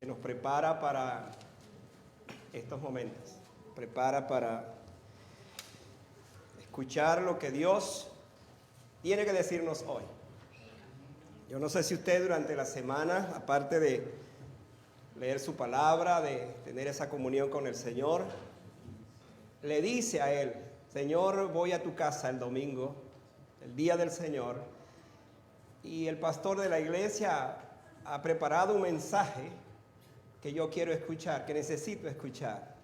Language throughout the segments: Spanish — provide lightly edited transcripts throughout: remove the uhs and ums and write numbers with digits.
que nos prepara para estos momentos, prepara para escuchar lo que Dios tiene que decirnos hoy. Yo no sé si usted durante la semana, aparte de leer su palabra, de tener esa comunión con el Señor, le dice a Él: Señor, voy a tu casa el domingo, el día del Señor, y el pastor de la iglesia ha preparado un mensaje que yo quiero escuchar, que necesito escuchar,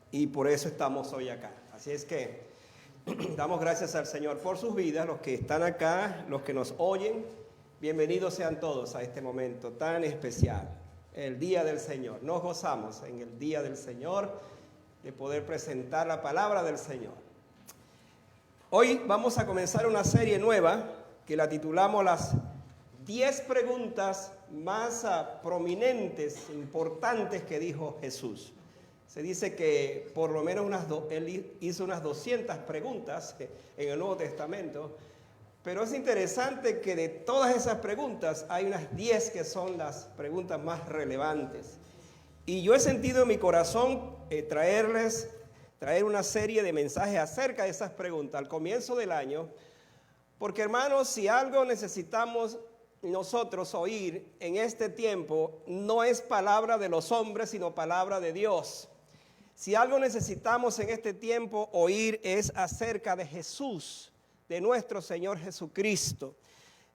y por eso estamos hoy acá. Así es que damos gracias al Señor por sus vidas, los que están acá, los que nos oyen. Bienvenidos sean todos a este momento tan especial, el Día del Señor. Nos gozamos en el Día del Señor de poder presentar la palabra del Señor. Hoy vamos a comenzar una serie nueva que la titulamos las 10 preguntas más prominentes, importantes que dijo Jesús. Se dice que por lo menos él hizo unas 200 preguntas en el Nuevo Testamento, pero es interesante que de todas esas preguntas hay unas 10 que son las preguntas más relevantes. Y yo he sentido en mi corazón traer una serie de mensajes acerca de esas preguntas al comienzo del año, porque hermanos, si algo necesitamos nosotros oír en este tiempo, no es palabra de los hombres, sino palabra de Dios. Si algo necesitamos en este tiempo oír es acerca de Jesús, de nuestro Señor Jesucristo.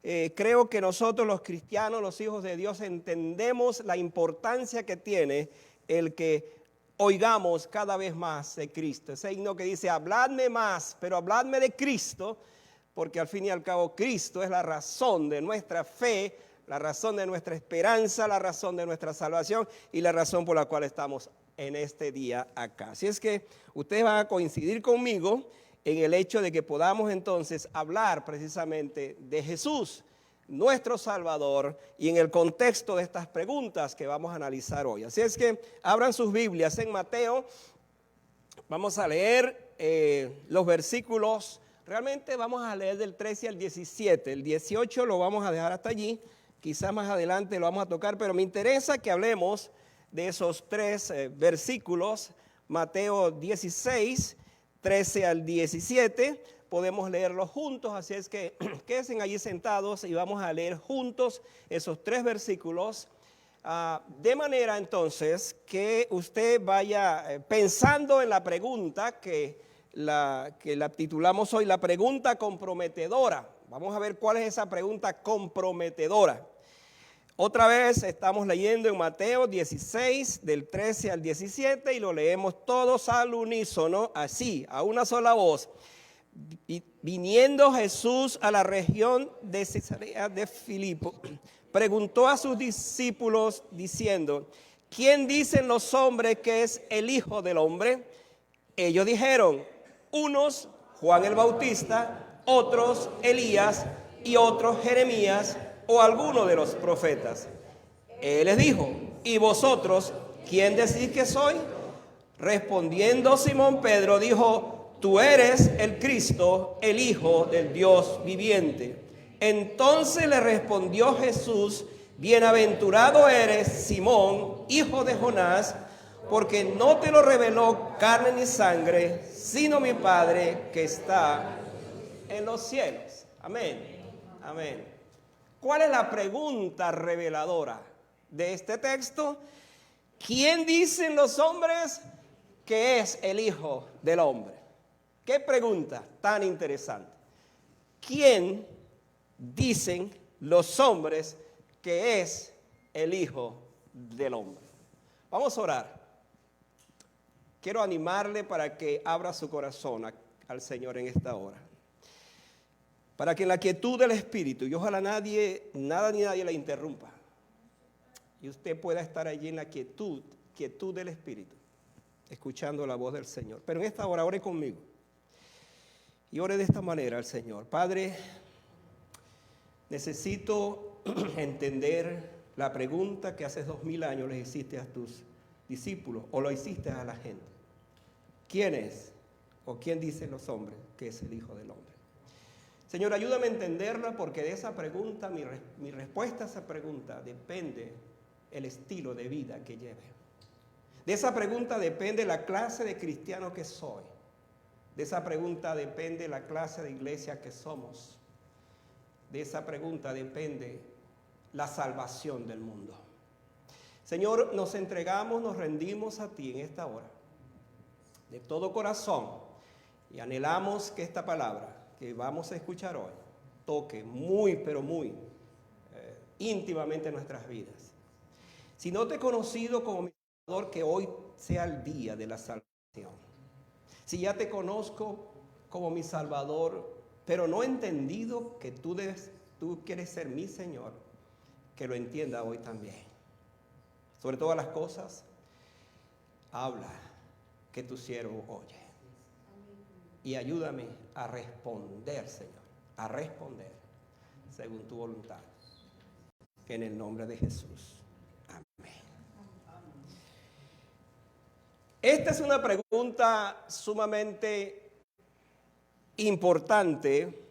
Creo que nosotros los cristianos, los hijos de Dios, entendemos la importancia que tiene el que oigamos cada vez más de Cristo. Ese himno que dice: habladme más, pero habladme de Cristo, porque al fin y al cabo Cristo es la razón de nuestra fe, la razón de nuestra esperanza, la razón de nuestra salvación y la razón por la cual estamos en este día acá. Así es que ustedes van a coincidir conmigo en el hecho de que podamos entonces hablar precisamente de Jesús, nuestro Salvador, y en el contexto de estas preguntas que vamos a analizar hoy. Así es que abran sus Biblias en Mateo. Vamos a leer los versículos. Realmente vamos a leer del 13 al 17. El 18 lo vamos a dejar hasta allí. Quizás más adelante lo vamos a tocar, pero me interesa que hablemos de esos tres versículos. Mateo 16, 13 al 17. Podemos leerlos juntos, así es que quédense allí sentados y vamos a leer juntos esos tres versículos. De manera entonces que usted vaya pensando en la pregunta que la titulamos hoy, la pregunta comprometedora. Vamos a ver cuál es esa pregunta comprometedora. Otra vez estamos leyendo en Mateo 16, del 13 al 17, y lo leemos todos al unísono, así, a una sola voz. Viniendo Jesús a la región de Cesarea de Filipo, preguntó a sus discípulos diciendo: ¿quién dicen los hombres que es el Hijo del Hombre? Ellos dijeron: unos Juan el Bautista, otros Elías y otros Jeremías o alguno de los profetas. Él les dijo: ¿y vosotros quién decís que soy? Respondiendo Simón Pedro dijo: tú eres el Cristo, el Hijo del Dios viviente. Entonces le respondió Jesús: bienaventurado eres, Simón, hijo de Jonás, porque no te lo reveló carne ni sangre, sino mi Padre que está en los cielos. Amén. Amén. ¿Cuál es la pregunta reveladora de este texto? ¿Quién dicen los hombres que es el Hijo del Hombre? Qué pregunta tan interesante. ¿Quién dicen los hombres que es el Hijo del Hombre? Vamos a orar. Quiero animarle para que abra su corazón al Señor en esta hora. Para que en la quietud del Espíritu, y ojalá nada ni nadie la interrumpa, y usted pueda estar allí en la quietud del Espíritu, escuchando la voz del Señor. Pero en esta hora, ore conmigo. Y ore de esta manera al Señor. Padre, necesito entender la pregunta que hace 2000 años le hiciste a tus discípulos, o lo hiciste a la gente. ¿Quién es o quién dicen los hombres que es el Hijo del Hombre? Señor, ayúdame a entenderla, porque de esa pregunta, mi respuesta a esa pregunta depende el estilo de vida que lleve. De esa pregunta depende la clase de cristiano que soy. De esa pregunta depende la clase de iglesia que somos. De esa pregunta depende la salvación del mundo. Señor, nos entregamos, nos rendimos a ti en esta hora, de todo corazón, y anhelamos que esta palabra que vamos a escuchar hoy toque muy, pero muy íntimamente nuestras vidas. Si no te he conocido como mi Salvador, que hoy sea el día de la salvación. Si ya te conozco como mi Salvador, pero no he entendido que tú quieres ser mi Señor, que lo entienda hoy también. Sobre todas las cosas, habla, que tu siervo oye. Y ayúdame a responder, Señor, a responder según tu voluntad. En el nombre de Jesús. Amén. Esta es una pregunta sumamente importante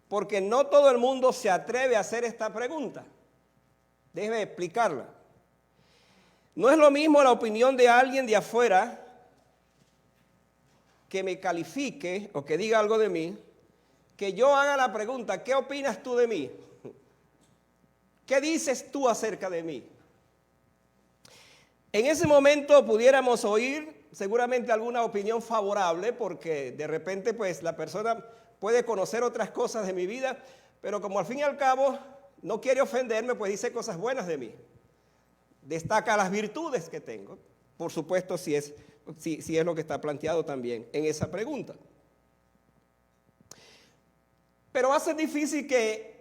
porque no todo el mundo se atreve a hacer esta pregunta. Déjeme explicarla. No es lo mismo la opinión de alguien de afuera que me califique o que diga algo de mí, que yo haga la pregunta, ¿qué opinas tú de mí? ¿Qué dices tú acerca de mí? En ese momento pudiéramos oír seguramente alguna opinión favorable, porque de repente pues la persona puede conocer otras cosas de mi vida, pero como al fin y al cabo no quiere ofenderme, pues dice cosas buenas de mí. Destaca las virtudes que tengo, por supuesto si es lo que está planteado también en esa pregunta. Pero va a ser difícil que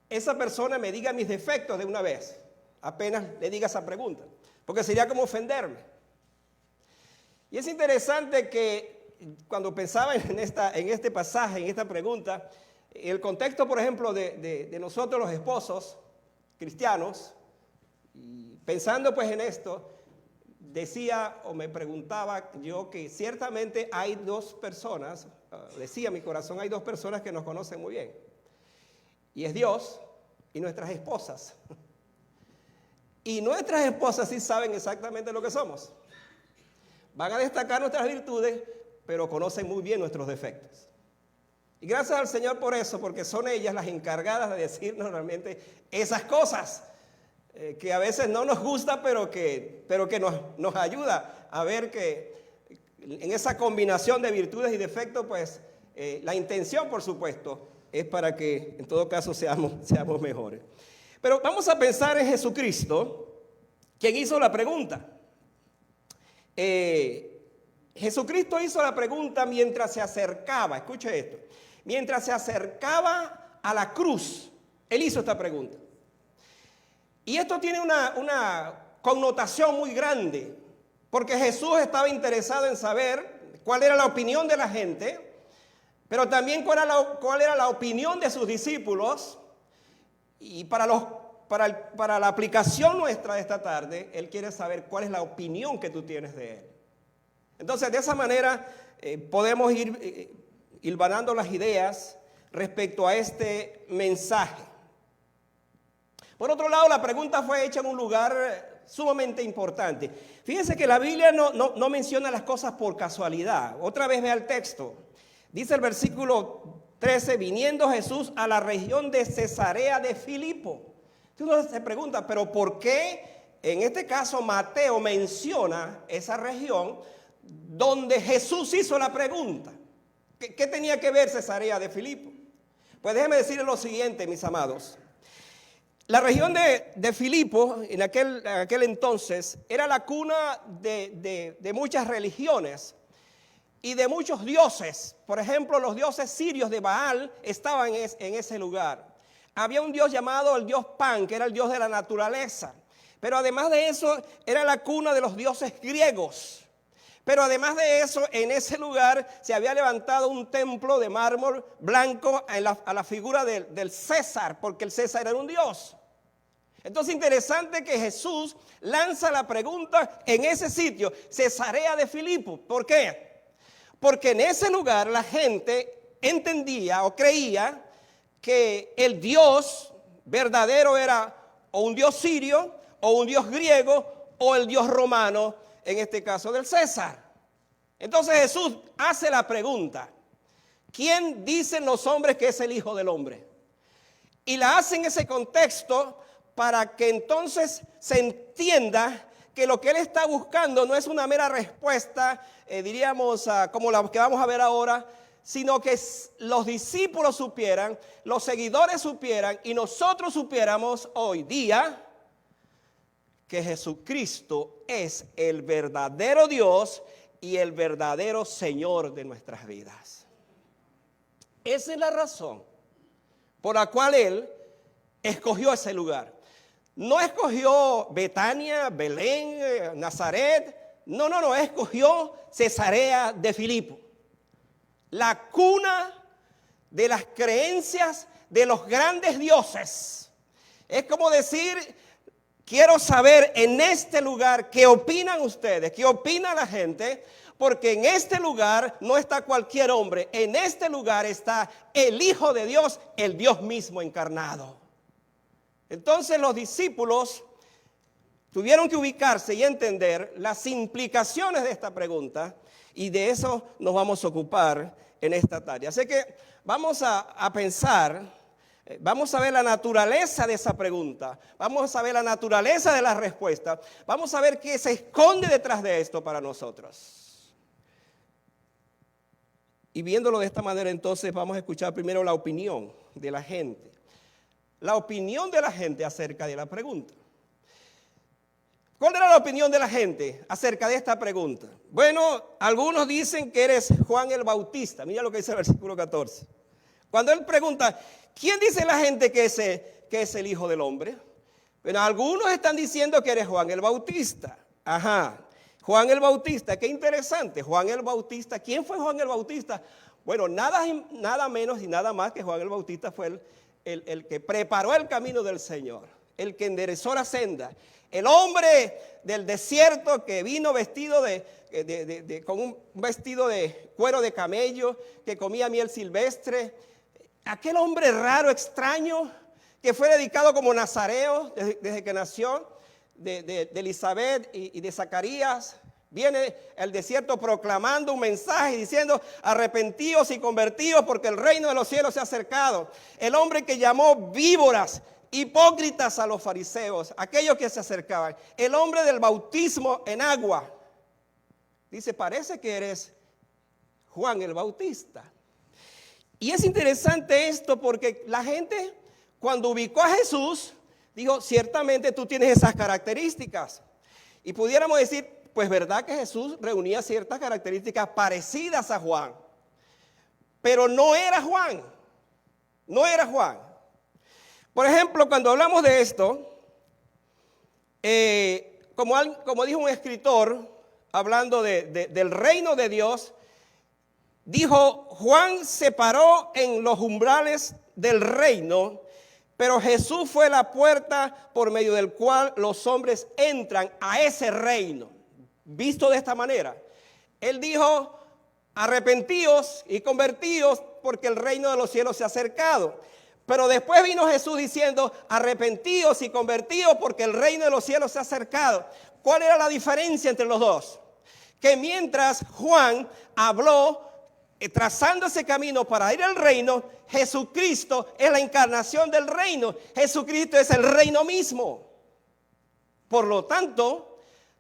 esa persona me diga mis defectos de una vez, apenas le diga esa pregunta, porque sería como ofenderme. Y es interesante que cuando pensaba en este pasaje, en esta pregunta, el contexto, por ejemplo, de nosotros los esposos cristianos, y pensando pues en esto, decía o me preguntaba yo que ciertamente hay dos personas, decía mi corazón, hay dos personas que nos conocen muy bien. Y es Dios y nuestras esposas. Y nuestras esposas sí saben exactamente lo que somos. Van a destacar nuestras virtudes, pero conocen muy bien nuestros defectos. Y gracias al Señor por eso, porque son ellas las encargadas de decirnos realmente esas cosas que a veces no nos gusta, pero que nos ayuda a ver que en esa combinación de virtudes y defectos, pues la intención, por supuesto, es para que en todo caso seamos mejores. Pero vamos a pensar en Jesucristo, quien hizo la pregunta. Jesucristo hizo la pregunta mientras se acercaba, escuche esto, mientras se acercaba a la cruz, Él hizo esta pregunta. Y esto tiene una connotación muy grande, porque Jesús estaba interesado en saber cuál era la opinión de la gente, pero también cuál era la opinión de sus discípulos. Y para la aplicación nuestra de esta tarde, Él quiere saber cuál es la opinión que tú tienes de Él. Entonces, de esa manera podemos ir hilvanando las ideas respecto a este mensaje. Por otro lado, la pregunta fue hecha en un lugar sumamente importante. Fíjense que la Biblia no menciona las cosas por casualidad. Otra vez vea el texto. Dice el versículo 13, viniendo Jesús a la región de Cesarea de Filipo. Entonces uno se pregunta, ¿pero por qué en este caso Mateo menciona esa región donde Jesús hizo la pregunta? ¿Qué tenía que ver Cesarea de Filipo? Pues déjenme decirles lo siguiente, mis amados. La región de Filipo, en aquel entonces, era la cuna de muchas religiones y de muchos dioses. Por ejemplo, los dioses sirios de Baal estaban en ese lugar. Había un dios llamado el dios Pan, que era el dios de la naturaleza. Pero además de eso, era la cuna de los dioses griegos. Pero además de eso, en ese lugar se había levantado un templo de mármol blanco a la figura del César, porque el César era un dios. Entonces, interesante que Jesús lanza la pregunta en ese sitio, Cesarea de Filipo. ¿Por qué? Porque en ese lugar la gente entendía o creía que el Dios verdadero era o un Dios sirio o un Dios griego o el Dios romano, en este caso del César. Entonces Jesús hace la pregunta: ¿quién dicen los hombres que es el Hijo del Hombre? Y la hace en ese contexto para que entonces se entienda que lo que él está buscando no es una mera respuesta, diríamos, como la que vamos a ver ahora, sino que los discípulos supieran, los seguidores supieran y nosotros supiéramos hoy día que Jesucristo es el verdadero Dios y el verdadero Señor de nuestras vidas. Esa es la razón por la cual Él escogió ese lugar. No escogió Betania, Belén, Nazaret. No, escogió Cesarea de Filipo, la cuna de las creencias de los grandes dioses. Es como decir: quiero saber en este lugar qué opinan ustedes, qué opina la gente, porque en este lugar no está cualquier hombre, en este lugar está el Hijo de Dios, el Dios mismo encarnado. Entonces los discípulos tuvieron que ubicarse y entender las implicaciones de esta pregunta, y de eso nos vamos a ocupar en esta tarde. Así que vamos a pensar, vamos a ver la naturaleza de esa pregunta, vamos a ver la naturaleza de la respuesta, vamos a ver qué se esconde detrás de esto para nosotros. Y viéndolo de esta manera, entonces vamos a escuchar primero la opinión de la gente. La opinión de la gente acerca de la pregunta. ¿Cuál era la opinión de la gente acerca de esta pregunta? Bueno, algunos dicen que eres Juan el Bautista. Mira lo que dice el versículo 14. Cuando él pregunta: ¿quién dice la gente que es el Hijo del Hombre? Bueno, algunos están diciendo que eres Juan el Bautista. Ajá, Juan el Bautista, qué interesante. Juan el Bautista, ¿quién fue Juan el Bautista? Bueno, nada menos y nada más que Juan el Bautista fue el que preparó el camino del Señor, el que enderezó la senda, el hombre del desierto que vino vestido con un vestido de cuero de camello, que comía miel silvestre, aquel hombre raro, extraño, que fue dedicado como nazareo desde que nació, de Elizabeth y de Zacarías. Viene al desierto proclamando un mensaje diciendo: arrepentíos y convertíos porque el reino de los cielos se ha acercado. El hombre que llamó víboras, hipócritas a los fariseos, aquellos que se acercaban. El hombre del bautismo en agua. Dice: parece que eres Juan el Bautista. Y es interesante esto porque la gente, cuando ubicó a Jesús, dijo: ciertamente tú tienes esas características. Y pudiéramos decir: pues verdad que Jesús reunía ciertas características parecidas a Juan, pero no era Juan, no era Juan. Por ejemplo, cuando hablamos de esto, como dijo un escritor, hablando del reino de Dios, dijo: Juan se paró en los umbrales del reino, pero Jesús fue la puerta por medio del cual los hombres entran a ese reino. Visto de esta manera, él dijo: arrepentíos y convertíos porque el reino de los cielos se ha acercado. Pero después vino Jesús diciendo: arrepentíos y convertíos porque el reino de los cielos se ha acercado. ¿Cuál era la diferencia entre los dos? Que mientras Juan habló trazando ese camino para ir al reino, Jesucristo es la encarnación del reino. Jesucristo es el reino mismo. Por lo tanto,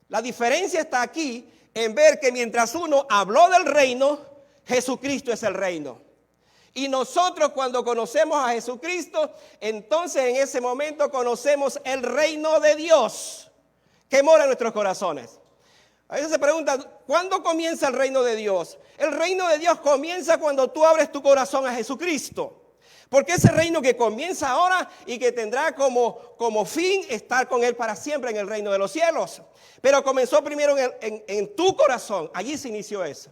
la diferencia está aquí en ver que mientras uno habló del reino, Jesucristo es el reino. Y nosotros, cuando conocemos a Jesucristo, entonces en ese momento conocemos el reino de Dios que mora en nuestros corazones. A veces se pregunta: ¿cuándo comienza el reino de Dios? El reino de Dios comienza cuando tú abres tu corazón a Jesucristo. Porque ese reino que comienza ahora y que tendrá como fin estar con Él para siempre en el reino de los cielos. Pero comenzó primero en tu corazón. Allí se inició eso.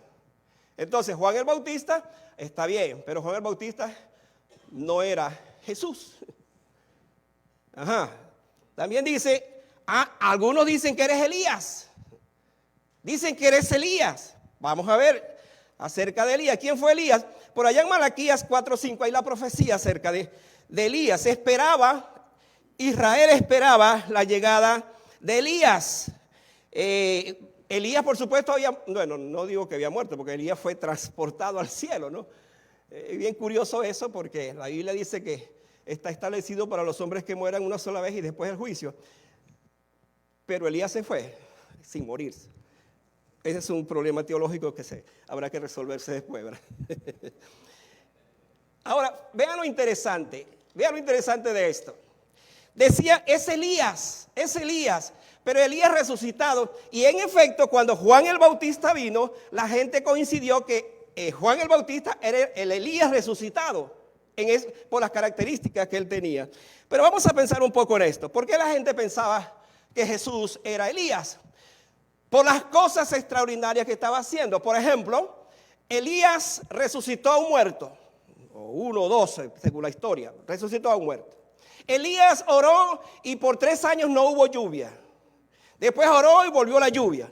Entonces Juan el Bautista está bien, pero Juan el Bautista no era Jesús. Ajá. También dice: algunos dicen que eres Elías. Dicen que eres Elías. Vamos a ver acerca de Elías. ¿Quién fue Elías? Por allá en Malaquías 4:5 hay la profecía acerca de Elías. Israel esperaba la llegada de Elías. Elías, por supuesto, no digo que había muerto, porque Elías fue transportado al cielo, ¿no? Bien curioso eso, porque la Biblia dice que está establecido para los hombres que mueran una sola vez y después el juicio. Pero Elías se fue sin morirse. Ese es un problema teológico que habrá que resolverse después, ¿verdad? Ahora, vean lo interesante de esto. Decía, es Elías, pero Elías resucitado. Y en efecto, cuando Juan el Bautista vino, la gente coincidió que Juan el Bautista era el Elías resucitado, por las características que él tenía. Pero vamos a pensar un poco en esto. ¿Por qué la gente pensaba que Jesús era Elías? Por las cosas extraordinarias que estaba haciendo. Por ejemplo, Elías resucitó a un muerto, o 1 o 12, según la historia, resucitó a un muerto. Elías oró y por 3 años no hubo lluvia. Después oró y volvió la lluvia.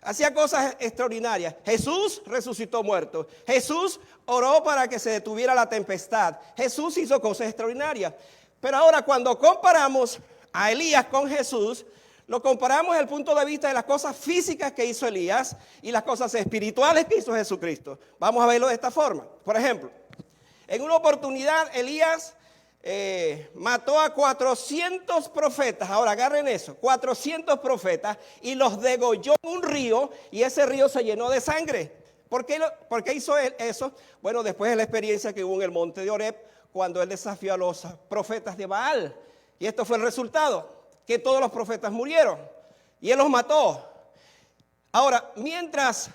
Hacía cosas extraordinarias. Jesús resucitó muertos. Jesús oró para que se detuviera la tempestad. Jesús hizo cosas extraordinarias. Pero ahora cuando comparamos a Elías con Jesús, lo comparamos desde el punto de vista de las cosas físicas que hizo Elías y las cosas espirituales que hizo Jesucristo. Vamos a verlo de esta forma. Por ejemplo, en una oportunidad Elías mató a 400 profetas. Ahora agarren eso, 400 profetas, y los degolló en un río, y ese río se llenó de sangre. ¿Por qué hizo él eso? Bueno, después de la experiencia que hubo en el monte de Oreb, cuando él desafió a los profetas de Baal. Y esto fue el resultado, que todos los profetas murieron, y él los mató. Ahora, mientras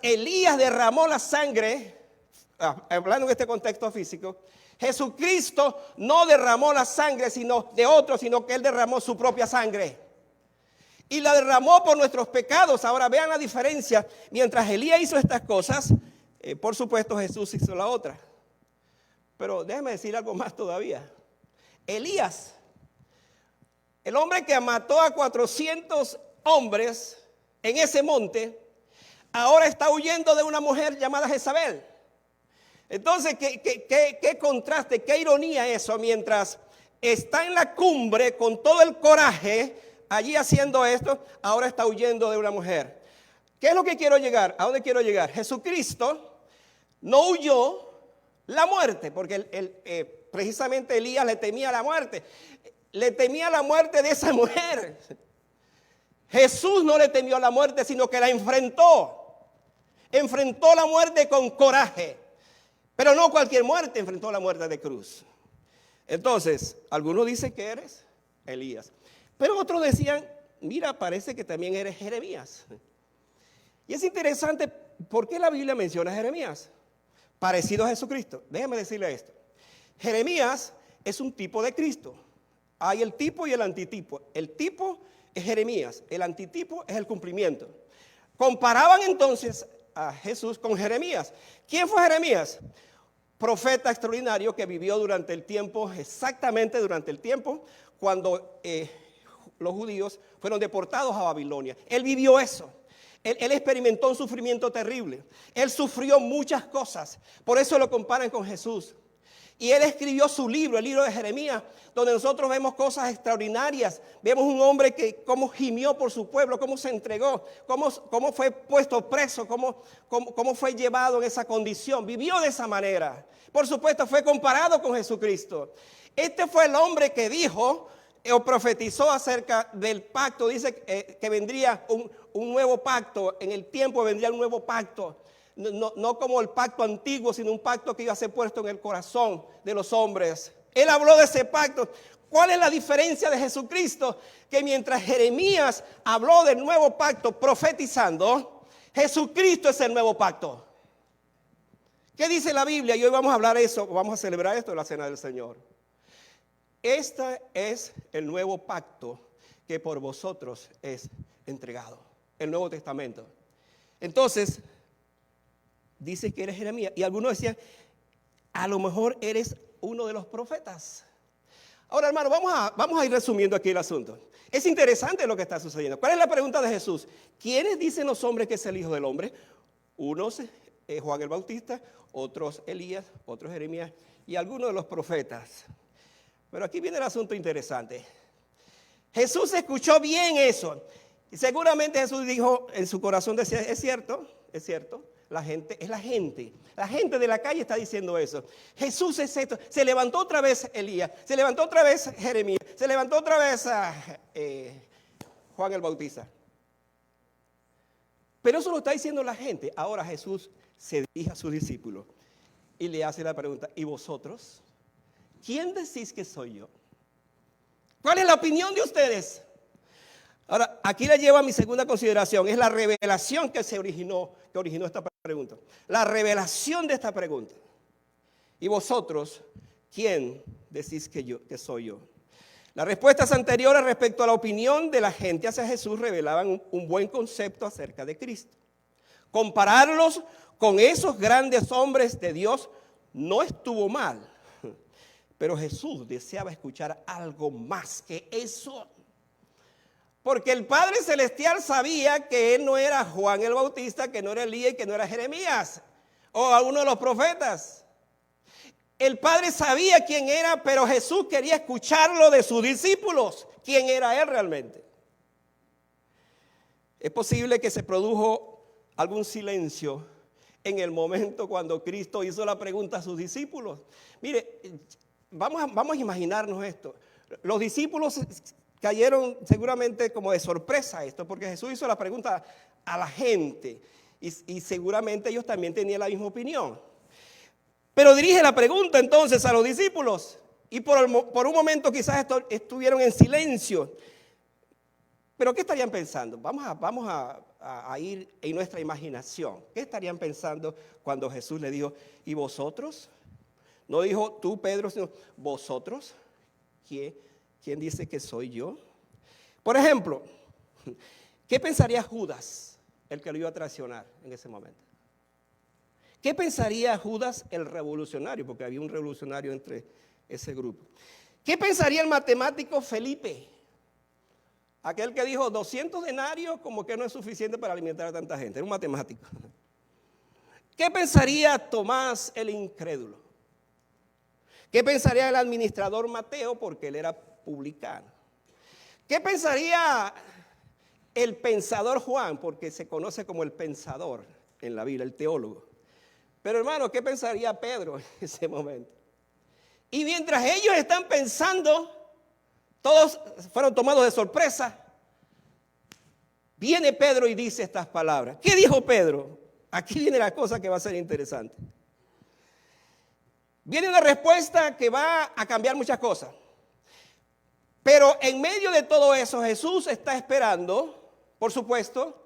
Elías derramó la sangre, hablando en este contexto físico, Jesucristo no derramó la sangre sino que él derramó su propia sangre. Y la derramó por nuestros pecados. Ahora vean la diferencia. Mientras Elías hizo estas cosas, por supuesto Jesús hizo la otra. Pero déjeme decir algo más todavía. Elías, el hombre que mató a 400 hombres en ese monte, ahora está huyendo de una mujer llamada Jezabel. Entonces, ¿qué contraste, qué ironía eso? Mientras está en la cumbre con todo el coraje, allí haciendo esto, ahora está huyendo de una mujer. ¿Qué es lo que quiero llegar? ¿A dónde quiero llegar? Jesucristo no huyó la muerte, porque precisamente Elías le temía la muerte. Le temía la muerte de esa mujer. Jesús no le temió la muerte, sino que la enfrentó. Enfrentó la muerte con coraje. Pero no cualquier muerte, enfrentó la muerte de cruz. Entonces, algunos dicen que eres Elías. Pero otros decían, mira, parece que también eres Jeremías. Y es interesante, ¿por qué la Biblia menciona a Jeremías? Parecido a Jesucristo. Déjeme decirle esto. Jeremías es un tipo de Cristo. Hay el tipo y el antitipo. El tipo es Jeremías, el antitipo es el cumplimiento. Comparaban entonces a Jesús con Jeremías. ¿Quién fue Jeremías? Profeta extraordinario que vivió durante el tiempo, exactamente durante el tiempo cuando los judíos fueron deportados a Babilonia. Él vivió eso. Él experimentó un sufrimiento terrible. Él sufrió muchas cosas. Por eso lo comparan con Jesús. Y él escribió su libro, el libro de Jeremías, donde nosotros vemos cosas extraordinarias. Vemos un hombre que cómo gimió por su pueblo, cómo se entregó, cómo fue puesto preso, cómo fue llevado en esa condición. Vivió de esa manera. Por supuesto, fue comparado con Jesucristo. Este fue el hombre que dijo o profetizó acerca del pacto. Dice que vendría un nuevo pacto. En el tiempo vendría un nuevo pacto. No como el pacto antiguo, sino un pacto que iba a ser puesto en el corazón de los hombres. Él habló de ese pacto. ¿Cuál es la diferencia de Jesucristo? Que mientras Jeremías habló del nuevo pacto profetizando, Jesucristo es el nuevo pacto. ¿Qué dice la Biblia? Y hoy vamos a hablar eso, vamos a celebrar esto en la Cena del Señor. Este es el nuevo pacto que por vosotros es entregado. El Nuevo Testamento. Entonces, dice que eres Jeremías. Y algunos decían, a lo mejor eres uno de los profetas. Ahora, hermano, vamos a ir resumiendo aquí el asunto. Es interesante lo que está sucediendo. ¿Cuál es la pregunta de Jesús? ¿Quiénes dicen los hombres que es el Hijo del Hombre? Unos Juan el Bautista, otros Elías, otros Jeremías y algunos de los profetas. Pero aquí viene el asunto interesante. Jesús escuchó bien eso. Y seguramente Jesús dijo en su corazón, decía, es cierto. La gente de la calle está diciendo eso. Jesús es esto. Se levantó otra vez Elías, se levantó otra vez Jeremías, se levantó otra vez Juan el Bautista. Pero eso lo está diciendo la gente. Ahora Jesús se dirige a sus discípulos y le hace la pregunta, ¿y vosotros? ¿Quién decís que soy yo? ¿Cuál es la opinión de ustedes? Ahora, aquí le llevo a mi segunda consideración, es la revelación que originó esta pregunta. La revelación de esta pregunta. ¿Y vosotros, quién decís que soy yo? Las respuestas anteriores respecto a la opinión de la gente hacia Jesús revelaban un buen concepto acerca de Cristo. Compararlos con esos grandes hombres de Dios no estuvo mal, pero Jesús deseaba escuchar algo más que eso. Porque el Padre Celestial sabía que él no era Juan el Bautista, que no era Elías y que no era Jeremías o alguno de los profetas. El Padre sabía quién era, pero Jesús quería escucharlo de sus discípulos, quién era él realmente. Es posible que se produjo algún silencio en el momento cuando Cristo hizo la pregunta a sus discípulos. Mire, vamos a imaginarnos esto. Los discípulos cayeron seguramente como de sorpresa a esto, porque Jesús hizo la pregunta a la gente y seguramente ellos también tenían la misma opinión. Pero dirige la pregunta entonces a los discípulos y por un momento quizás estuvieron en silencio. Pero ¿qué estarían pensando? Vamos a ir en nuestra imaginación. ¿Qué estarían pensando cuando Jesús le dijo, ¿y vosotros? No dijo tú, Pedro, sino vosotros. ¿Quién dice que soy yo? Por ejemplo, ¿qué pensaría Judas, el que lo iba a traicionar en ese momento? ¿Qué pensaría Judas, el revolucionario? Porque había un revolucionario entre ese grupo. ¿Qué pensaría el matemático Felipe? Aquel que dijo 200 denarios como que no es suficiente para alimentar a tanta gente. Era un matemático. ¿Qué pensaría Tomás, el incrédulo? ¿Qué pensaría el administrador Mateo? Porque él era publicano. ¿Qué pensaría el pensador Juan? Porque se conoce como el pensador en la Biblia, el teólogo. Pero hermano, ¿qué pensaría Pedro en ese momento? Y mientras ellos están pensando, todos fueron tomados de sorpresa. Viene Pedro y dice estas palabras. ¿Qué dijo Pedro? Aquí viene la cosa que va a ser interesante. Viene una respuesta que va a cambiar muchas cosas. Pero en medio de todo eso, Jesús está esperando, por supuesto,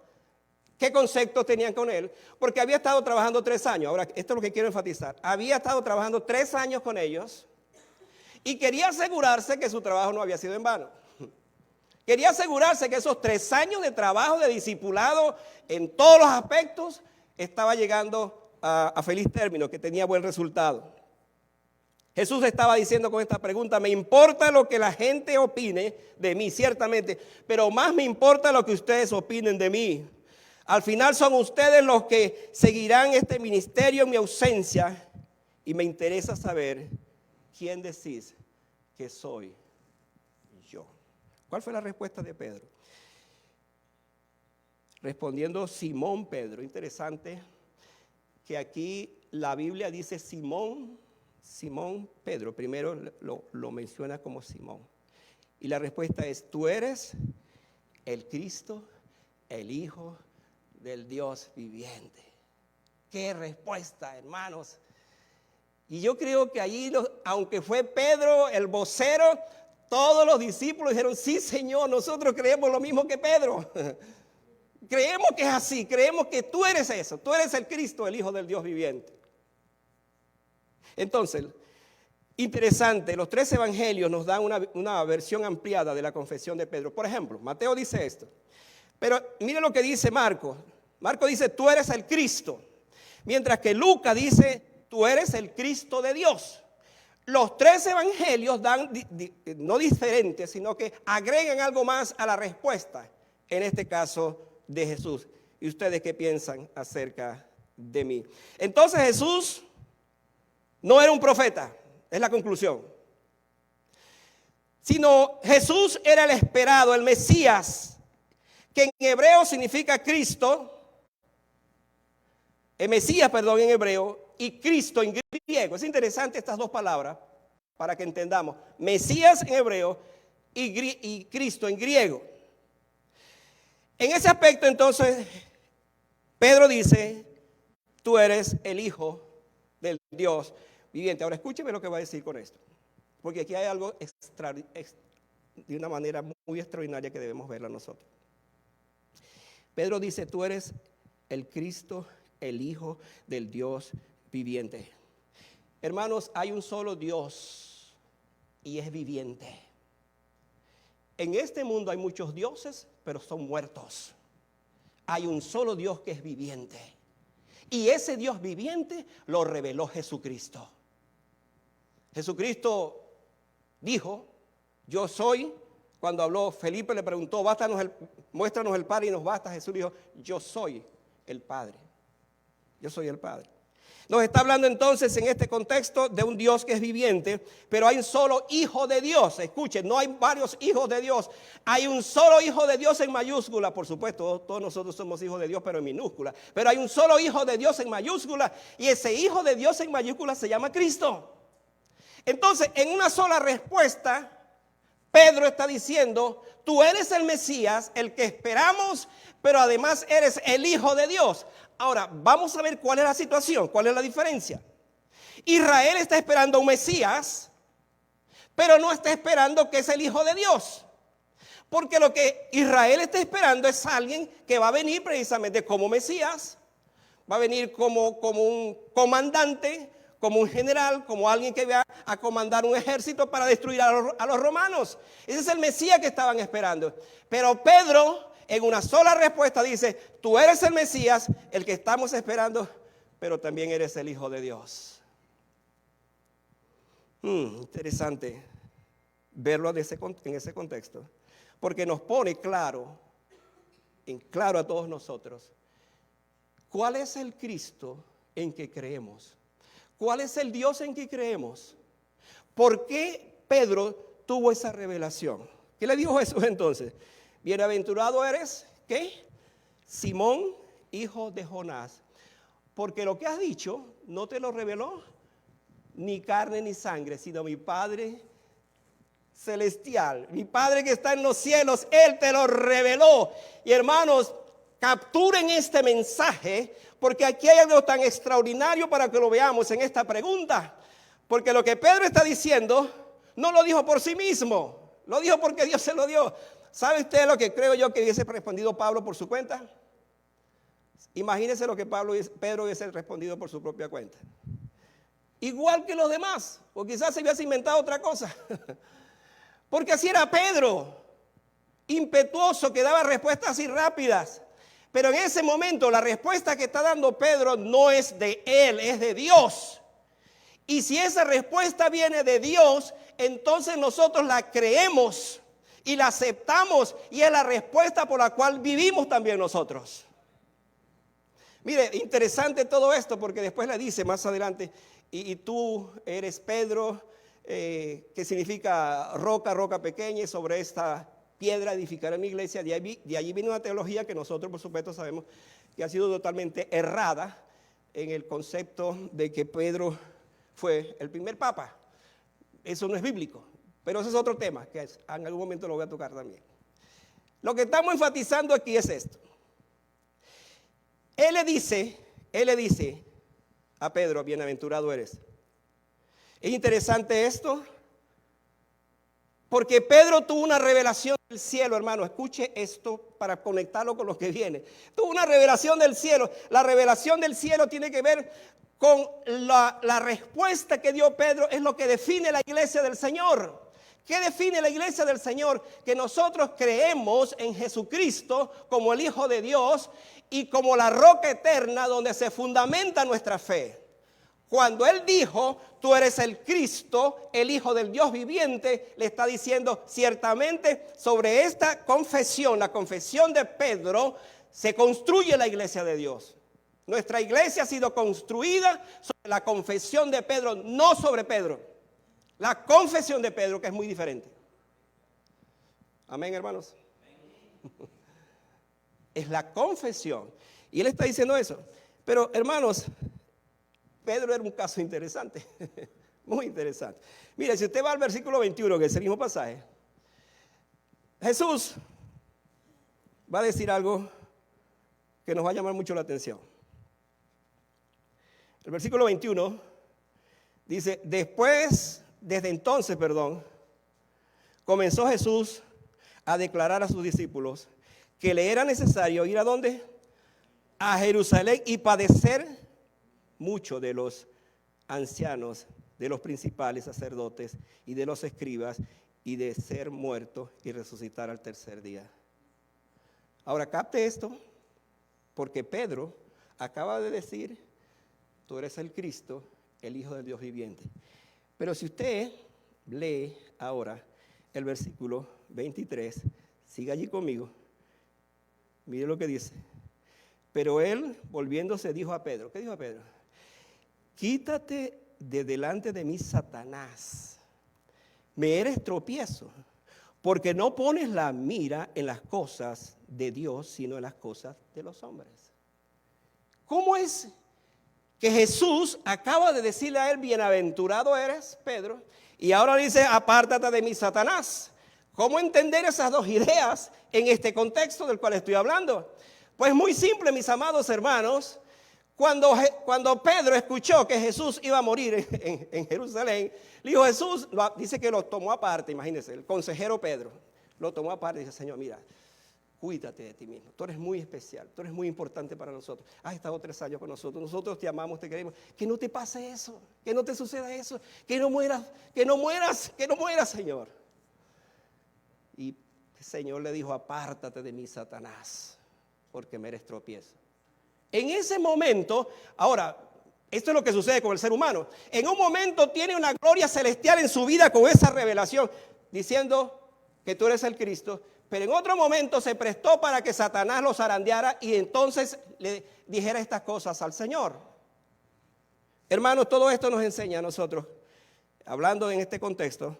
qué conceptos tenían con él, porque había estado trabajando 3 años. Ahora, esto es lo que quiero enfatizar. Había estado trabajando 3 años con ellos y quería asegurarse que su trabajo no había sido en vano. Quería asegurarse que esos 3 años de trabajo, de discipulado en todos los aspectos, estaba llegando a feliz término, que tenía buen resultado. Jesús estaba diciendo con esta pregunta, me importa lo que la gente opine de mí, ciertamente, pero más me importa lo que ustedes opinen de mí. Al final son ustedes los que seguirán este ministerio en mi ausencia y me interesa saber quién decís que soy yo. ¿Cuál fue la respuesta de Pedro? Respondiendo Simón Pedro. Interesante que aquí la Biblia dice Simón Pedro. Primero lo menciona como Simón. Y la respuesta es, tú eres el Cristo, el Hijo del Dios viviente. ¡Qué respuesta, hermanos! Y yo creo que allí, aunque fue Pedro el vocero, todos los discípulos dijeron, sí, Señor, nosotros creemos lo mismo que Pedro. Creemos que es así, creemos que tú eres eso, tú eres el Cristo, el Hijo del Dios viviente. Entonces, interesante, los 3 evangelios nos dan una versión ampliada de la confesión de Pedro. Por ejemplo, Mateo dice esto, pero mire lo que dice Marcos. Marcos dice, tú eres el Cristo, mientras que Lucas dice, tú eres el Cristo de Dios. Los 3 evangelios dan, no diferentes, sino que agregan algo más a la respuesta, en este caso de Jesús. ¿Y ustedes qué piensan acerca de mí? Entonces Jesús no era un profeta, es la conclusión. sino Jesús era el esperado, el Mesías, que en hebreo significa Cristo, el Mesías, perdón, en hebreo, y Cristo en griego. Es interesante estas dos palabras para que entendamos. Mesías en hebreo y Cristo en griego. En ese aspecto, entonces, Pedro dice, tú eres el Hijo del Dios viviente. Ahora escúcheme lo que va a decir con esto, porque aquí hay algo de una manera muy extraordinaria que debemos verla nosotros. Pedro dice, tú eres el Cristo, el Hijo del Dios viviente. Hermanos, hay un solo Dios y es viviente. En este mundo hay muchos dioses, pero son muertos. Hay un solo Dios que es viviente. Y ese Dios viviente lo reveló Jesucristo. Jesucristo dijo, yo soy, cuando habló Felipe le preguntó, muéstranos el Padre y nos basta. Jesús dijo, yo soy el Padre. Yo soy el Padre. Nos está hablando entonces en este contexto de un Dios que es viviente, pero hay un solo Hijo de Dios. Escuchen, no hay varios hijos de Dios. Hay un solo Hijo de Dios en mayúscula. Por supuesto, todos nosotros somos hijos de Dios, pero en minúscula. Pero hay un solo Hijo de Dios en mayúscula. Y ese Hijo de Dios en mayúscula se llama Cristo. Entonces, en una sola respuesta, Pedro está diciendo, tú eres el Mesías, el que esperamos, pero además eres el Hijo de Dios. Ahora, vamos a ver cuál es la situación, cuál es la diferencia. Israel está esperando a un Mesías, pero no está esperando que es el Hijo de Dios. Porque lo que Israel está esperando es alguien que va a venir precisamente como Mesías, va a venir como un comandante, como un general, como alguien que va a comandar un ejército para destruir a los romanos. Ese es el Mesías que estaban esperando. Pero Pedro, en una sola respuesta, dice, tú eres el Mesías, el que estamos esperando, pero también eres el Hijo de Dios. Interesante verlo en ese contexto, porque nos pone claro a todos nosotros, ¿cuál es el Cristo en que creemos? ¿Cuál es el Dios en que creemos? ¿Por qué Pedro tuvo esa revelación? ¿Qué le dijo Jesús entonces? Bienaventurado eres, ¿qué? Simón, hijo de Jonás. Porque lo que has dicho no te lo reveló ni carne ni sangre, sino mi Padre celestial. Mi Padre que está en los cielos, Él te lo reveló. Y hermanos, capturen este mensaje, porque aquí hay algo tan extraordinario para que lo veamos en esta pregunta. Porque lo que Pedro está diciendo, no lo dijo por sí mismo, lo dijo porque Dios se lo dio. ¿Sabe usted lo que creo yo que hubiese respondido Pablo por su cuenta? Imagínese lo que Pedro hubiese respondido por su propia cuenta. Igual que los demás, o quizás se hubiese inventado otra cosa. Porque así era Pedro, impetuoso, que daba respuestas así rápidas. Pero en ese momento la respuesta que está dando Pedro no es de él, es de Dios. Y si esa respuesta viene de Dios, entonces nosotros la creemos y la aceptamos, y es la respuesta por la cual vivimos también nosotros. Mire, interesante todo esto, porque después le dice más adelante, y tú eres Pedro, que significa roca pequeña, y sobre esta piedra edificaré mi iglesia. De allí viene una teología que nosotros por supuesto sabemos que ha sido totalmente errada en el concepto de que Pedro fue el primer papa. Eso no es bíblico, pero ese es otro tema que en algún momento lo voy a tocar también. Lo que estamos enfatizando aquí es esto. Él le dice a Pedro, bienaventurado eres. Es interesante esto, porque Pedro tuvo una revelación del cielo, hermano. Escuche esto para conectarlo con lo que viene. Tuvo una revelación del cielo. La revelación del cielo tiene que ver con la respuesta que dio Pedro. Es lo que define la iglesia del Señor. ¿Qué define la iglesia del Señor? Que nosotros creemos en Jesucristo como el Hijo de Dios y como la roca eterna donde se fundamenta nuestra fe. Cuando Él dijo, tú eres el Cristo, el Hijo del Dios viviente, le está diciendo ciertamente sobre esta confesión, la confesión de Pedro, se construye la iglesia de Dios. Nuestra iglesia ha sido construida sobre la confesión de Pedro, no sobre Pedro. La confesión de Pedro, que es muy diferente. Amén, hermanos. Es la confesión. Y él está diciendo eso. Pero, hermanos, Pedro era un caso interesante. Muy interesante. Mire, si usted va al versículo 21, que es el mismo pasaje, Jesús va a decir algo que nos va a llamar mucho la atención. El versículo 21 dice, desde entonces, comenzó Jesús a declarar a sus discípulos que le era necesario ir ¿a dónde? A Jerusalén y padecer mucho de los ancianos, de los principales sacerdotes y de los escribas, y de ser muerto y resucitar al tercer día. Ahora capte esto, porque Pedro acaba de decir, tú eres el Cristo, el Hijo del Dios viviente. Pero si usted lee ahora el versículo 23, siga allí conmigo, mire lo que dice. Pero él, volviéndose, dijo a Pedro, ¿qué dijo a Pedro? Quítate de delante de mí, Satanás, me eres tropiezo, porque no pones la mira en las cosas de Dios, sino en las cosas de los hombres. ¿Cómo es que Jesús acaba de decirle a él, bienaventurado eres, Pedro, y ahora dice, apártate de mí, Satanás? ¿Cómo entender esas dos ideas en este contexto del cual estoy hablando? Pues muy simple, mis amados hermanos. Cuando Pedro escuchó que Jesús iba a morir en Jerusalén, le dijo Jesús, dice que lo tomó aparte, imagínense, el consejero Pedro, lo tomó aparte y dice, Señor, mira, cuídate de ti mismo, tú eres muy especial, tú eres muy importante para nosotros, has estado 3 años con nosotros te amamos, te queremos, que no te pase eso, que no te suceda eso, que no mueras, Señor. Y el Señor le dijo, apártate de mí, Satanás, porque me eres tropiezo. En ese momento, ahora, esto es lo que sucede con el ser humano. En un momento tiene una gloria celestial en su vida con esa revelación, diciendo que tú eres el Cristo, pero en otro momento se prestó para que Satanás lo zarandeara y entonces le dijera estas cosas al Señor. Hermanos, todo esto nos enseña a nosotros, hablando en este contexto,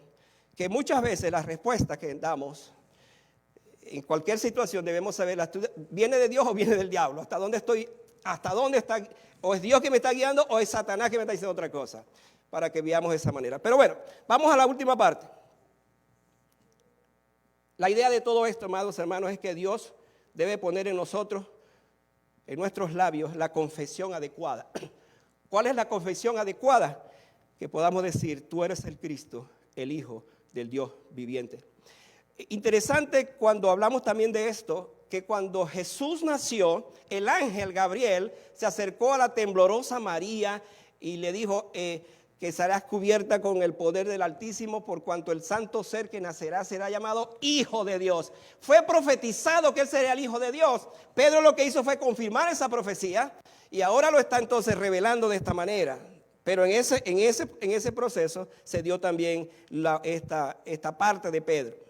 que muchas veces las respuestas que damos en cualquier situación debemos saber, ¿viene de Dios o viene del diablo? ¿Hasta dónde estoy? ¿Hasta dónde está? ¿O es Dios que me está guiando o es Satanás que me está diciendo otra cosa? Para que veamos de esa manera. Pero bueno, vamos a la última parte. La idea de todo esto, amados hermanos, es que Dios debe poner en nosotros, en nuestros labios, la confesión adecuada. ¿Cuál es la confesión adecuada? Que podamos decir, tú eres el Cristo, el Hijo del Dios viviente. Interesante cuando hablamos también de esto, que cuando Jesús nació, el ángel Gabriel se acercó a la temblorosa María y le dijo que serás cubierta con el poder del Altísimo, por cuanto el santo ser que nacerá será llamado Hijo de Dios. Fue profetizado que él sería el Hijo de Dios. Pedro lo que hizo fue confirmar esa profecía y ahora lo está entonces revelando de esta manera. Pero en ese proceso se dio también esta parte de Pedro.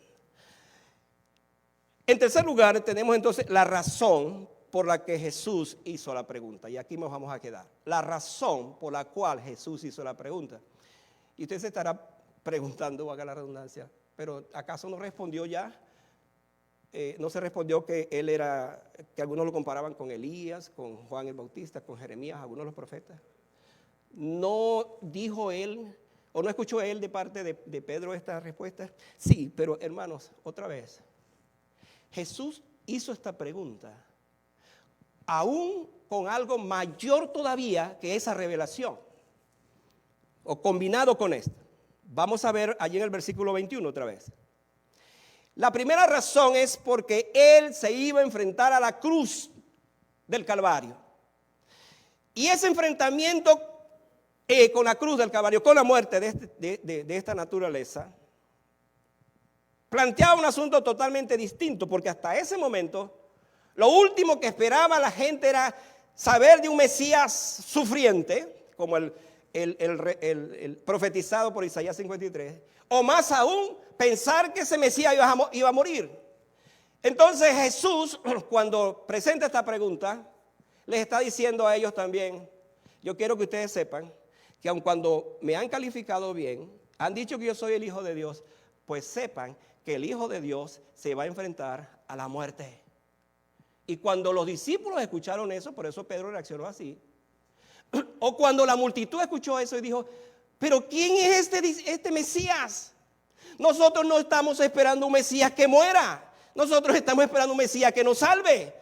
En tercer lugar, tenemos entonces la razón por la que Jesús hizo la pregunta. Y aquí nos vamos a quedar. La razón por la cual Jesús hizo la pregunta. Y usted se estará preguntando, valga la redundancia, pero ¿acaso no respondió ya? No se respondió que él era, que algunos lo comparaban con Elías, con Juan el Bautista, con Jeremías, algunos de los profetas. No dijo él, o no escuchó él de parte de Pedro esta respuesta. Sí, pero hermanos, otra vez. Jesús hizo esta pregunta aún con algo mayor todavía que esa revelación, o combinado con esto. Vamos a ver allí en el versículo 21 otra vez. La primera razón es porque él se iba a enfrentar a la cruz del Calvario. Y ese enfrentamiento con la cruz del Calvario, con la muerte de esta naturaleza, planteaba un asunto totalmente distinto, porque hasta ese momento lo último que esperaba la gente era saber de un Mesías sufriente, como el profetizado por Isaías 53, o más aún pensar que ese Mesías iba a morir. Entonces Jesús, cuando presenta esta pregunta, les está diciendo a ellos también, yo quiero que ustedes sepan que aun cuando me han calificado bien, han dicho que yo soy el Hijo de Dios, pues sepan que el Hijo de Dios se va a enfrentar a la muerte. Y cuando los discípulos escucharon eso, por eso Pedro reaccionó así, o cuando la multitud escuchó eso y dijo, pero ¿quién es este Mesías? Nosotros no estamos esperando un Mesías que muera, nosotros estamos esperando un Mesías que nos salve.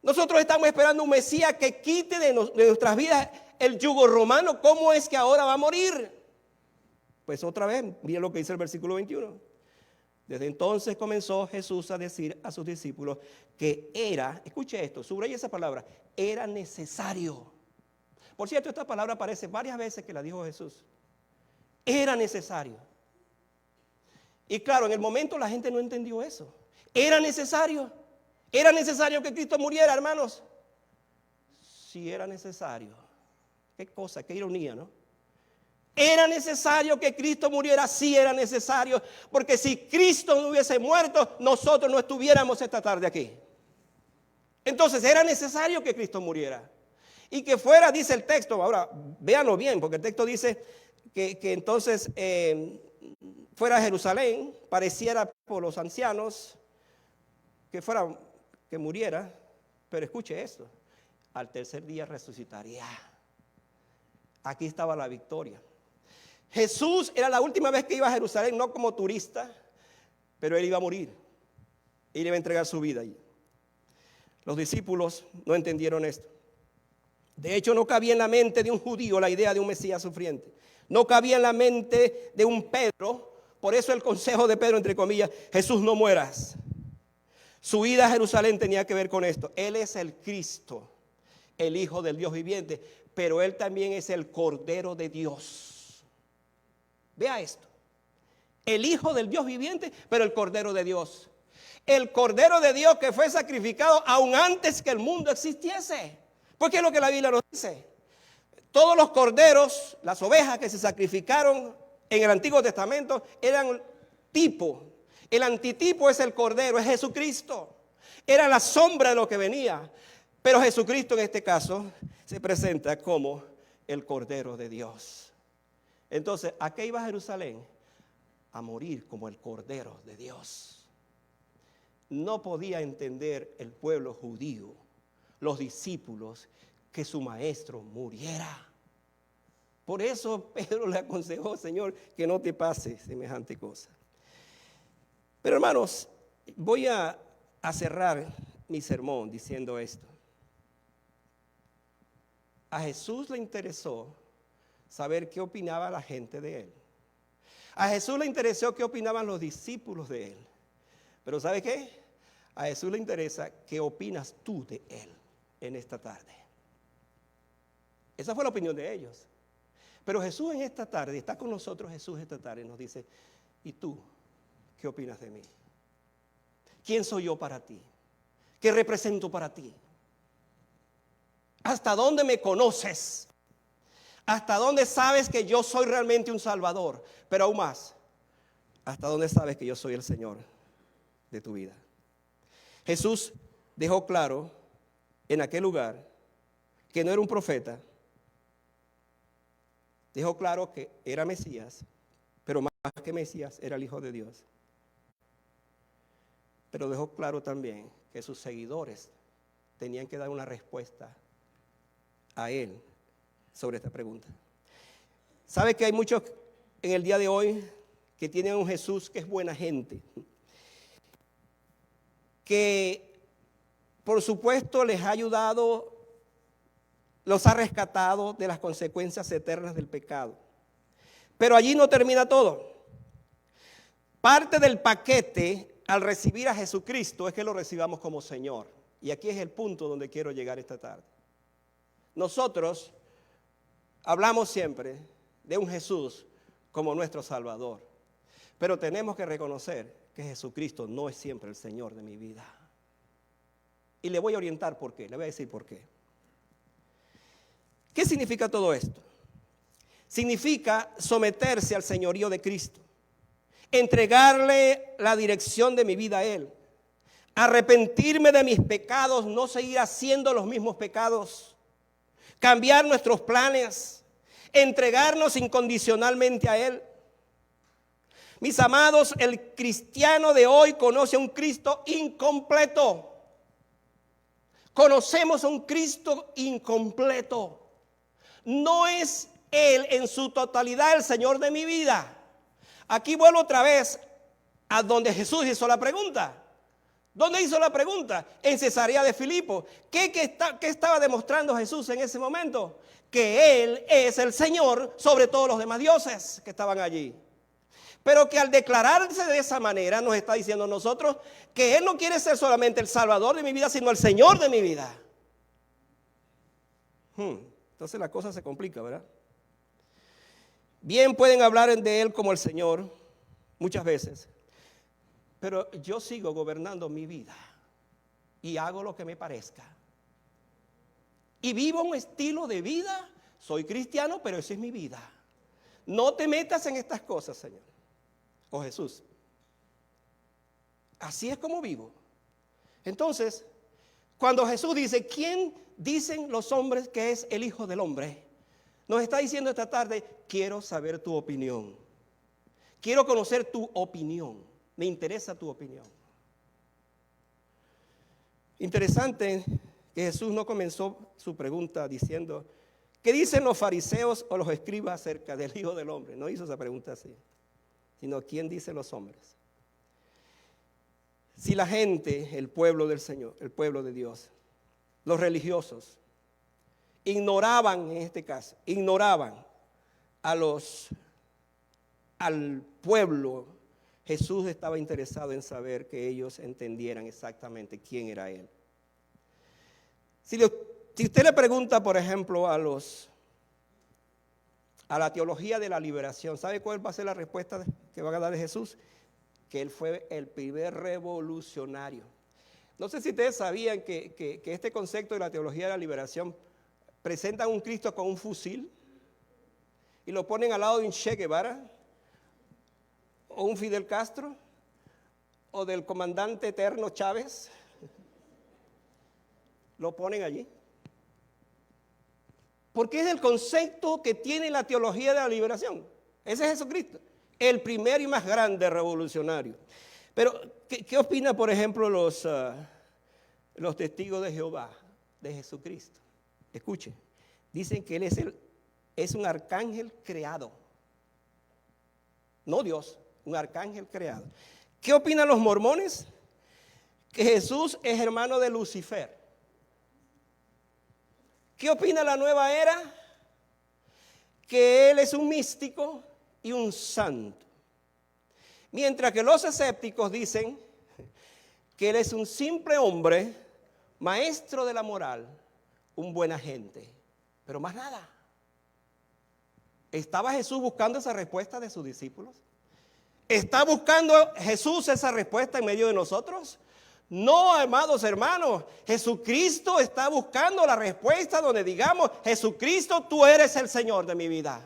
Nosotros estamos esperando un Mesías que quite de nuestras vidas el yugo romano. ¿Cómo es que ahora va a morir? Pues otra vez, miren lo que dice el versículo 21. Desde entonces comenzó Jesús a decir a sus discípulos que era, escuche esto, subraya esa palabra, era necesario. Por cierto, esta palabra aparece varias veces que la dijo Jesús. Era necesario. Y claro, en el momento la gente no entendió eso. Era necesario. Era necesario que Cristo muriera, hermanos. Sí, era necesario. Qué cosa, qué ironía, ¿no? Era necesario que Cristo muriera, sí era necesario, porque si Cristo no hubiese muerto, nosotros no estuviéramos esta tarde aquí. Entonces era necesario que Cristo muriera. Y que fuera, dice el texto, ahora véanlo bien, porque el texto dice que entonces fuera a Jerusalén, pareciera por los ancianos, que muriera, pero escuche esto, al tercer día resucitaría. Aquí estaba la victoria. Jesús era la última vez que iba a Jerusalén, no como turista, pero él iba a morir. Él iba a entregar su vida allí. Los discípulos no entendieron esto. De hecho, no cabía en la mente de un judío la idea de un Mesías sufriente. No cabía en la mente de un Pedro. Por eso el consejo de Pedro, entre comillas, Jesús, no mueras. Su ida a Jerusalén tenía que ver con esto. Él es el Cristo, el Hijo del Dios viviente, pero Él también es el Cordero de Dios. Vea esto. El Hijo del Dios viviente, pero el Cordero de Dios. El Cordero de Dios que fue sacrificado aún antes que el mundo existiese. Porque es lo que la Biblia nos dice. Todos los corderos, las ovejas que se sacrificaron en el Antiguo Testamento eran tipo. El antitipo es el Cordero, es Jesucristo. Era la sombra de lo que venía. Pero Jesucristo en este caso se presenta como el Cordero de Dios. Entonces, ¿a qué iba Jerusalén? A morir como el Cordero de Dios. No podía entender el pueblo judío, los discípulos, que su maestro muriera. Por eso Pedro le aconsejó, Señor, que no te pase semejante cosa. Pero hermanos, voy a cerrar mi sermón diciendo esto. A Jesús le interesó saber qué opinaba la gente de él. A Jesús le interesó qué opinaban los discípulos de él. Pero ¿sabe qué? A Jesús le interesa qué opinas tú de él en esta tarde. Esa fue la opinión de ellos. Pero Jesús en esta tarde, está con nosotros Jesús esta tarde, nos dice, ¿y tú qué opinas de mí? ¿Quién soy yo para ti? ¿Qué represento para ti? ¿Hasta dónde me conoces? ¿Hasta dónde sabes que yo soy realmente un Salvador? Pero aún más, ¿hasta dónde sabes que yo soy el Señor de tu vida? Jesús dejó claro en aquel lugar que no era un profeta. Dejó claro que era Mesías, pero más que Mesías era el Hijo de Dios. Pero dejó claro también que sus seguidores tenían que dar una respuesta a él sobre esta pregunta. ¿Sabe que hay muchos en el día de hoy que tienen un Jesús que es buena gente? Que por supuesto les ha ayudado, los ha rescatado de las consecuencias eternas del pecado. Pero allí no termina todo. Parte del paquete al recibir a Jesucristo es que lo recibamos como Señor. Y aquí es el punto donde quiero llegar esta tarde. Nosotros hablamos siempre de un Jesús como nuestro Salvador. Pero tenemos que reconocer que Jesucristo no es siempre el Señor de mi vida. Y le voy a orientar por qué, le voy a decir por qué. ¿Qué significa todo esto? Significa someterse al señorío de Cristo, entregarle la dirección de mi vida a Él, arrepentirme de mis pecados, no seguir haciendo los mismos pecados, cambiar nuestros planes, entregarnos incondicionalmente a Él. Mis amados, el cristiano de hoy conoce a un Cristo incompleto. Conocemos a un Cristo incompleto. No es Él en su totalidad el Señor de mi vida. Aquí vuelvo otra vez a donde Jesús hizo la pregunta. ¿Dónde hizo la pregunta? En Cesarea de Filipo. ¿Qué estaba demostrando Jesús en ese momento? Que Él es el Señor sobre todos los demás dioses que estaban allí. Pero que al declararse de esa manera nos está diciendo a nosotros que Él no quiere ser solamente el Salvador de mi vida, sino el Señor de mi vida. Entonces la cosa se complica, ¿verdad? Bien pueden hablar de Él como el Señor muchas veces, pero yo sigo gobernando mi vida y hago lo que me parezca. Y vivo un estilo de vida, soy cristiano, pero esa es mi vida. No te metas en estas cosas, Señor. O Jesús. Así es como vivo. Entonces, cuando Jesús dice, ¿quién dicen los hombres que es el Hijo del Hombre? Nos está diciendo esta tarde, quiero saber tu opinión. Quiero conocer tu opinión. Me interesa tu opinión. Interesante que Jesús no comenzó su pregunta diciendo, ¿qué dicen los fariseos o los escribas acerca del Hijo del Hombre? No hizo esa pregunta así, sino ¿quién dicen los hombres? Si la gente, el pueblo del Señor, el pueblo de Dios, los religiosos, ignoraban en este caso, ignoraban al pueblo, Jesús estaba interesado en saber que ellos entendieran exactamente quién era Él. Si usted le pregunta, por ejemplo, a la teología de la liberación, ¿sabe cuál va a ser la respuesta que van a dar de Jesús? Que Él fue el primer revolucionario. No sé si ustedes sabían que este concepto de la teología de la liberación presenta un Cristo con un fusil y lo ponen al lado de un Che Guevara o un Fidel Castro o del comandante eterno Chávez. Lo ponen allí. Porque es el concepto que tiene la teología de la liberación. Ese es Jesucristo, el primer y más grande revolucionario. Pero, ¿qué opina, por ejemplo, los testigos de Jehová de Jesucristo? Escuche, dicen que Él es un arcángel creado. No Dios, un arcángel creado. ¿Qué opinan los mormones? Que Jesús es hermano de Lucifer. ¿Qué opina la nueva era? Que Él es un místico y un santo. Mientras que los escépticos dicen que Él es un simple hombre, maestro de la moral, un buen agente, pero más nada. ¿Estaba Jesús buscando esa respuesta de sus discípulos? ¿Está buscando Jesús esa respuesta en medio de nosotros? No, amados hermanos, Jesucristo está buscando la respuesta donde digamos, Jesucristo, tú eres el Señor de mi vida.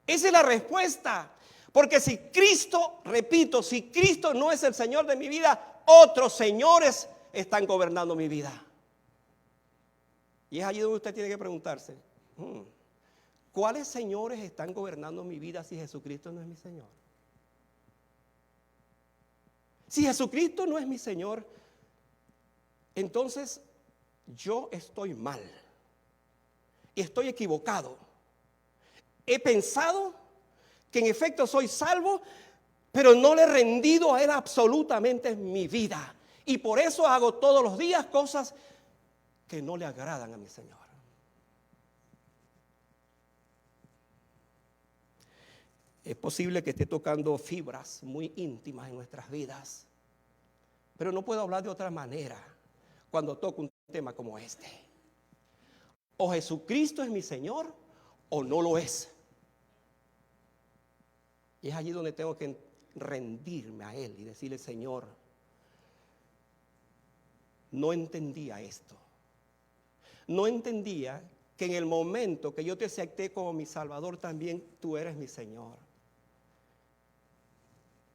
Esa es la respuesta. Porque si Cristo, repito, si Cristo no es el Señor de mi vida, otros señores están gobernando mi vida. Y es allí donde usted tiene que preguntarse, ¿cuáles señores están gobernando mi vida si Jesucristo no es mi Señor? Si Jesucristo no es mi Señor, entonces yo estoy mal. Y estoy equivocado. He pensado que en efecto soy salvo, pero no le he rendido a Él absolutamente mi vida. Y por eso hago todos los días cosas que no le agradan a mi Señor. Es posible que esté tocando fibras muy íntimas en nuestras vidas, pero no puedo hablar de otra manera cuando toco un tema como este. O Jesucristo es mi Señor o no lo es. Y es allí donde tengo que rendirme a Él y decirle, Señor, no entendía esto. No entendía que en el momento que yo te acepté como mi Salvador, también tú eres mi Señor.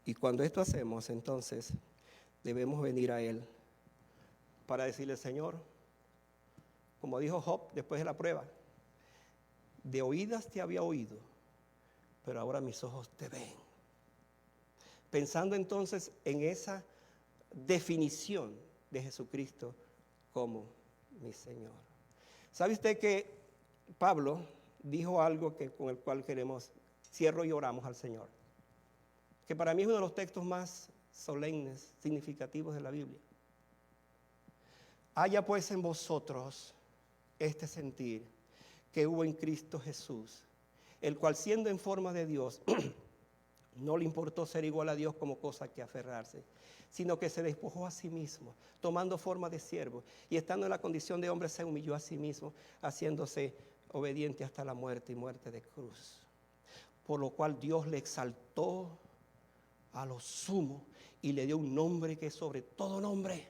Y cuando esto hacemos, entonces debemos venir a Él para decirle, Señor, como dijo Job después de la prueba, de oídas te había oído, pero ahora mis ojos te ven. Pensando entonces en esa definición de Jesucristo como mi Señor. ¿Sabe usted que Pablo dijo algo con el cual cierro y oramos al Señor? Que para mí es uno de los textos más solemnes, significativos de la Biblia. Haya pues en vosotros este sentir que hubo en Cristo Jesús, el cual siendo en forma de Dios, no le importó ser igual a Dios como cosa que aferrarse, sino que se despojó a sí mismo, tomando forma de siervo, y estando en la condición de hombre se humilló a sí mismo, haciéndose obediente hasta la muerte y muerte de cruz. Por lo cual Dios le exaltó a lo sumo y le dio un nombre que es sobre todo nombre,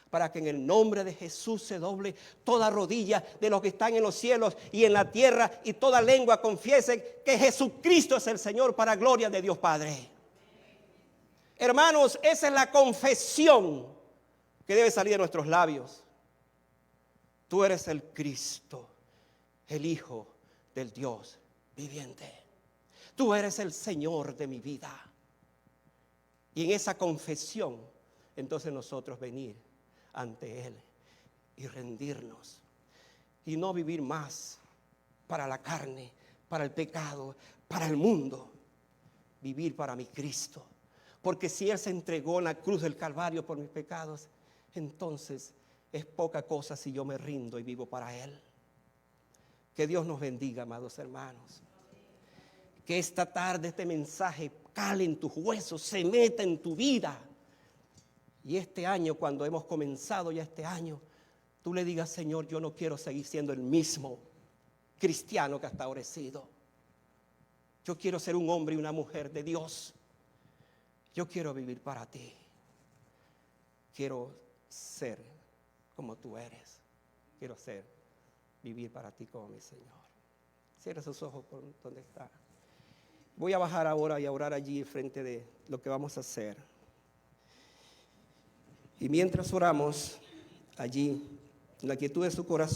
para que en el nombre de Jesús se doble toda rodilla de los que están en los cielos y en la tierra, y toda lengua confiese que Jesucristo es el Señor, para gloria de Dios Padre. Hermanos, esa es la confesión que debe salir de nuestros labios. Tú eres el Cristo, el Hijo del Dios viviente. Tú eres el Señor de mi vida. Y en esa confesión, entonces nosotros venir ante Él y rendirnos. Y no vivir más para la carne, para el pecado, para el mundo. Vivir para mi Cristo. Porque si Él se entregó en la cruz del Calvario por mis pecados, entonces es poca cosa si yo me rindo y vivo para Él. Que Dios nos bendiga, amados hermanos. Que esta tarde este mensaje cale en tus huesos, se meta en tu vida. Y este año, cuando hemos comenzado ya este año, tú le digas: Señor, yo no quiero seguir siendo el mismo cristiano que hasta ahora he sido. Yo quiero ser un hombre y una mujer de Dios. Yo quiero vivir para ti. Quiero ser como tú eres. Quiero vivir para ti como mi Señor. Cierra sus ojos por donde está. Voy a bajar ahora y a orar allí frente de lo que vamos a hacer. Y mientras oramos allí, en la quietud de su corazón,